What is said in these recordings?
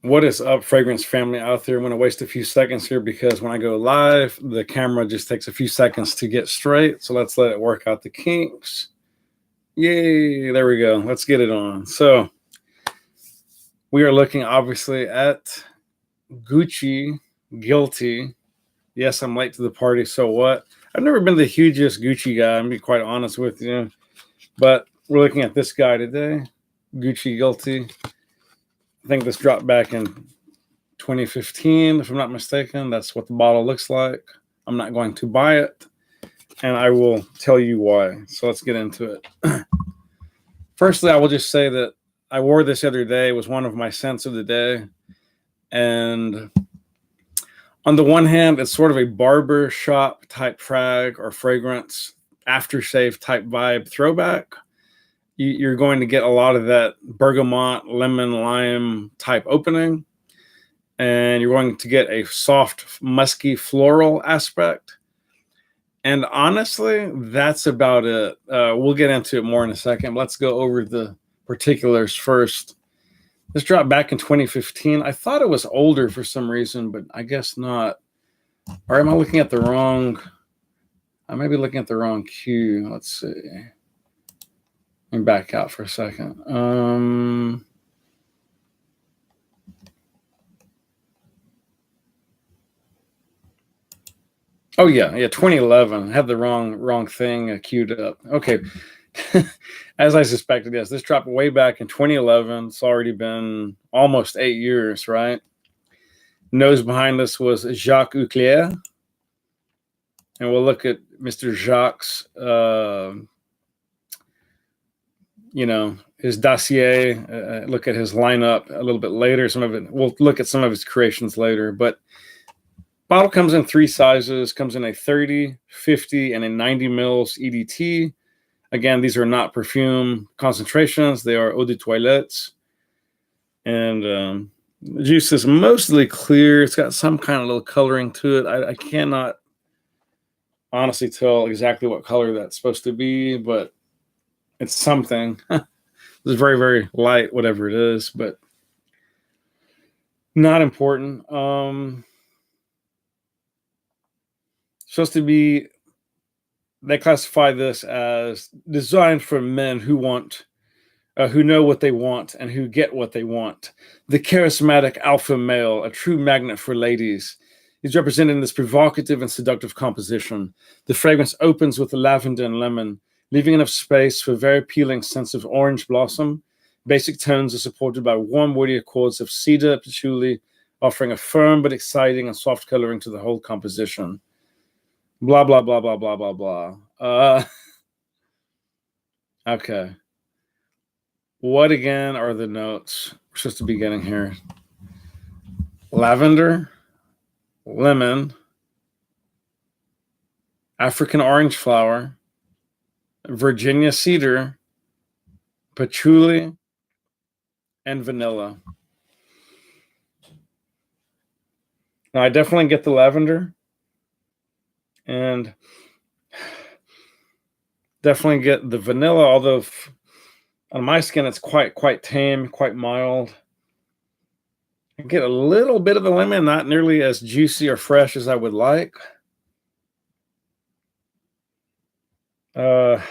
What is up, fragrance family out there? I'm going to waste a few seconds here because when I go live, the camera just takes a few seconds to get straight. So let's let it work out the kinks. Yay, there we go. Let's get it on. So we are looking obviously at Gucci Guilty. Yes, I'm late to the party. So what? I've never been the hugest Gucci guy, I'm be quite honest with you. But we're looking at this guy today, Gucci Guilty. I think this dropped back in 2015, if I'm not mistaken. That's what the bottle looks like. I'm not going to buy it, and I will tell you why. So let's get into it. Firstly, I will just say that I wore this the other day. It was one of my scents of the day. And on the one hand, it's sort of a barber shop type frag or fragrance, aftershave type vibe throwback. You're going to get a lot of that bergamot, lemon, lime type opening. And you're going to get a soft, musky, floral aspect. And honestly, that's about it. We'll get into it more in a second. Let's go over the particulars first. This dropped back in 2015. I thought it was older for some reason, but I guess not. Or am I looking at the wrong? I may be looking at the wrong queue. Let's see. Let me back out for a second. Oh yeah, 2011. I had the wrong thing queued up. Okay. As I suspected, yes, this dropped way back in 2011. It's already been almost 8 years, right? Nose behind us was Jacques Auclair. And we'll look at Mr. Jacques' his dossier, look at his lineup a little bit later. We'll look at some of his creations later. But bottle comes in 3 sizes, comes in a 30, 50, and a 90 mils EDT. Again, these are not perfume concentrations. They are eau de toilette. And the juice is mostly clear. It's got some kind of little coloring to it. I cannot honestly tell exactly what color that's supposed to be, but it's something. It's very, very light, whatever it is, but not important. Supposed to be, they classify this as designed for men who know what they want and who get what they want. The charismatic alpha male, a true magnet for ladies, is represented in this provocative and seductive composition. The fragrance opens with lavender and lemon, leaving enough space for a very appealing sense of orange blossom. Basic tones are supported by warm, woody accords of cedar, patchouli, offering a firm but exciting and soft coloring to the whole composition. Blah, blah, blah, blah, blah, blah, blah. Okay. What again are the notes we're supposed to be getting here? Lavender, lemon, African orange flower, Virginia cedar, patchouli, and vanilla. Now, I definitely get the lavender, and definitely get the vanilla, although on my skin it's quite tame, quite mild. I get a little bit of the lemon, not nearly as juicy or fresh as I would like. The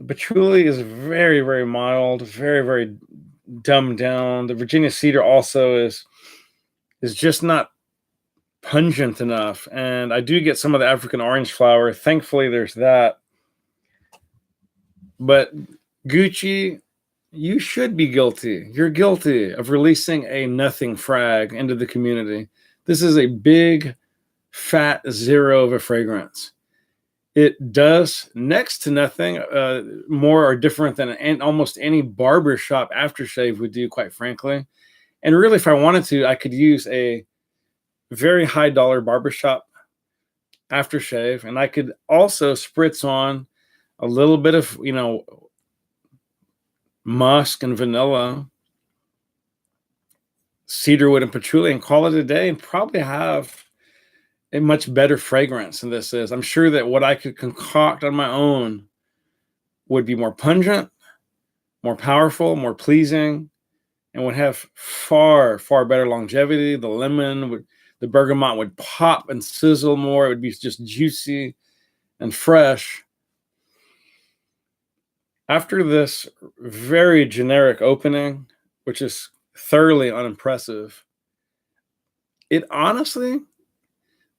patchouli is very, very mild, very, very dumbed down. The Virginia cedar also is just not pungent enough. And I do get some of the African orange flower. Thankfully, there's that. But Gucci, you should be guilty. You're guilty of releasing a nothing frag into the community. This is a big, fat zero of a fragrance. It does next to nothing more or different than almost any barbershop aftershave would do, quite frankly. And really, if I wanted to, I could use a very high dollar barbershop aftershave, and I could also spritz on a little bit of, musk and vanilla, cedarwood and patchouli, and call it a day, and probably have a much better fragrance than this is. I'm sure that what I could concoct on my own would be more pungent, more powerful, more pleasing, and would have far, far better longevity. The lemon would, the bergamot would pop and sizzle more. It would be just juicy and fresh. After this very generic opening, which is thoroughly unimpressive, it honestly,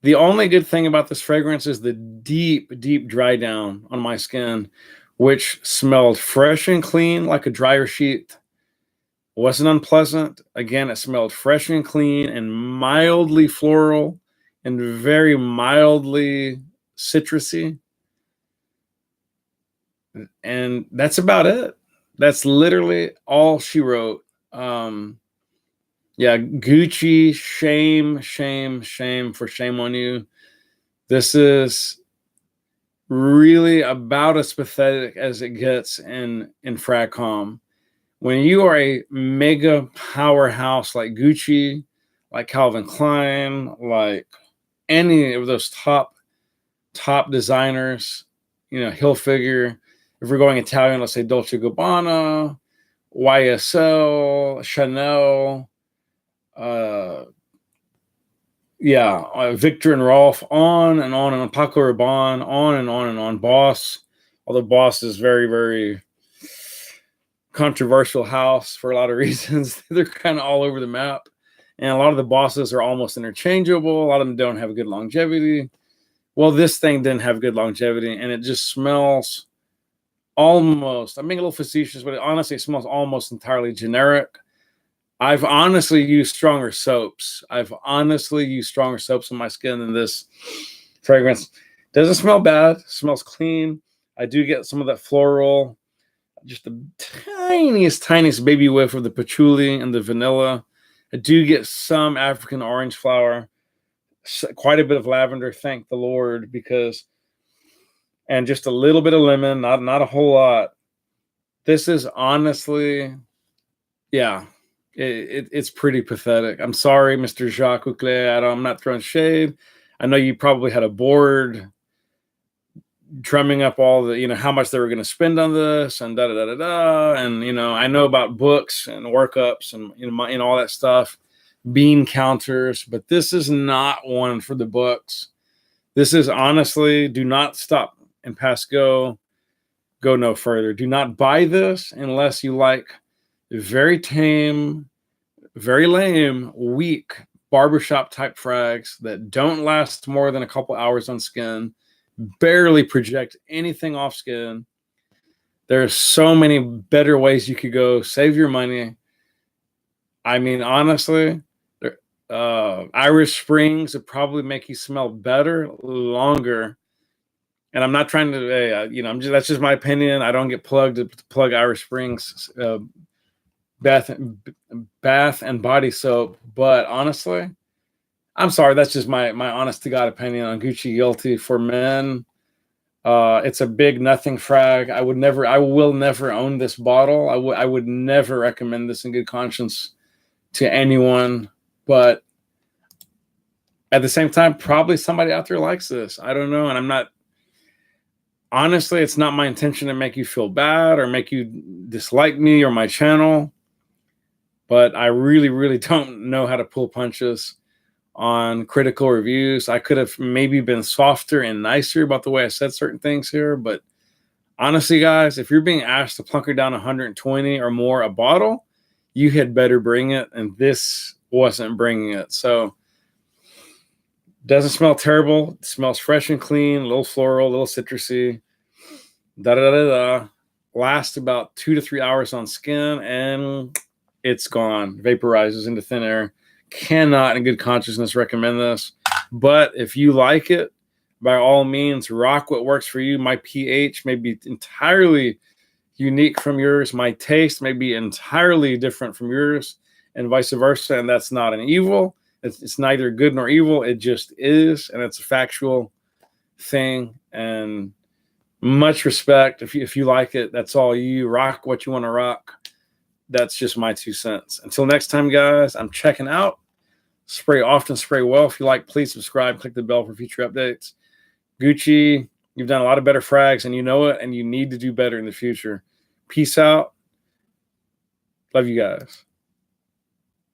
the only good thing about this fragrance is the deep, deep dry down on my skin, which smelled fresh and clean like a dryer sheet. Wasn't unpleasant. Again, it smelled fresh and clean and mildly floral and very mildly citrusy. And that's about it. That's literally all she wrote. Yeah, Gucci, shame, shame, shame for shame on you. This is really about as pathetic as it gets in Fragcom. When you are a mega powerhouse like Gucci, like Calvin Klein, like any of those top designers, Hilfiger. If we're going Italian, let's say Dolce & Gabbana, YSL, Chanel, Victor and Rolf, on and on and on, Paco Rabanne, on and on and on. Boss, although Boss is very, very controversial house for a lot of reasons. They're kind of all over the map, and a lot of the bosses are almost interchangeable. A lot of them don't have good longevity. Well, this thing didn't have good longevity, and it just smells almost, I'm being a little facetious, but honestly, it smells almost entirely generic. I've honestly used stronger soaps. in my skin than this fragrance. Doesn't smell bad. Smells clean. I do get some of that floral, just the tiniest baby whiff of the patchouli and the vanilla. I do get some African orange flower, quite a bit of lavender, thank the Lord, and just a little bit of lemon, not a whole lot. This is honestly, yeah, it's pretty pathetic. I'm sorry, Mr. Jacques Auclair. I'm not throwing shade. I know you probably had a board drumming up all the, how much they were going to spend on this and da da da da da. And, I know about books and workups and, all that stuff, bean counters, but this is not one for the books. This is honestly, do not stop and pass go no further. Do not buy this unless you like very tame, very lame, weak barbershop type frags that don't last more than a couple hours on skin, barely project anything off skin. There's so many better ways you could go save your money. I mean, honestly, Irish Springs would probably make you smell better, longer. And I'm not trying to, that's just my opinion. I don't get plugged to plug Irish Springs bath and body soap. But honestly, I'm sorry. That's just my honest to God opinion on Gucci Guilty for men. It's a big nothing frag. I will never own this bottle. I would never recommend this in good conscience to anyone. But at the same time, probably somebody out there likes this. I don't know. And I'm not, honestly, it's not my intention to make you feel bad or make you dislike me or my channel. But I really, really don't know how to pull punches on critical reviews. I could have maybe been softer and nicer about the way I said certain things here. But honestly, guys, if you're being asked to plunker down 120 or more a bottle, you had better bring it. And this wasn't bringing it. So doesn't smell terrible. It smells fresh and clean, a little floral, a little citrusy. Lasts about 2 to 3 hours on skin, and it's gone. Vaporizes into thin air. Cannot, in good consciousness, recommend this. But if you like it, by all means, rock what works for you. My pH may be entirely unique from yours. My taste may be entirely different from yours, and vice versa. And that's not an evil. It's neither good nor evil. It just is, and it's a factual thing. And much respect. If you like it, that's all you. Rock what you want to rock. That's just my 2 cents. Until next time, guys, I'm checking out. Spray often, spray well. If you like, please subscribe. Click the bell for future updates. Gucci, you've done a lot of better frags, and you know it, and you need to do better in the future. Peace out. Love you guys.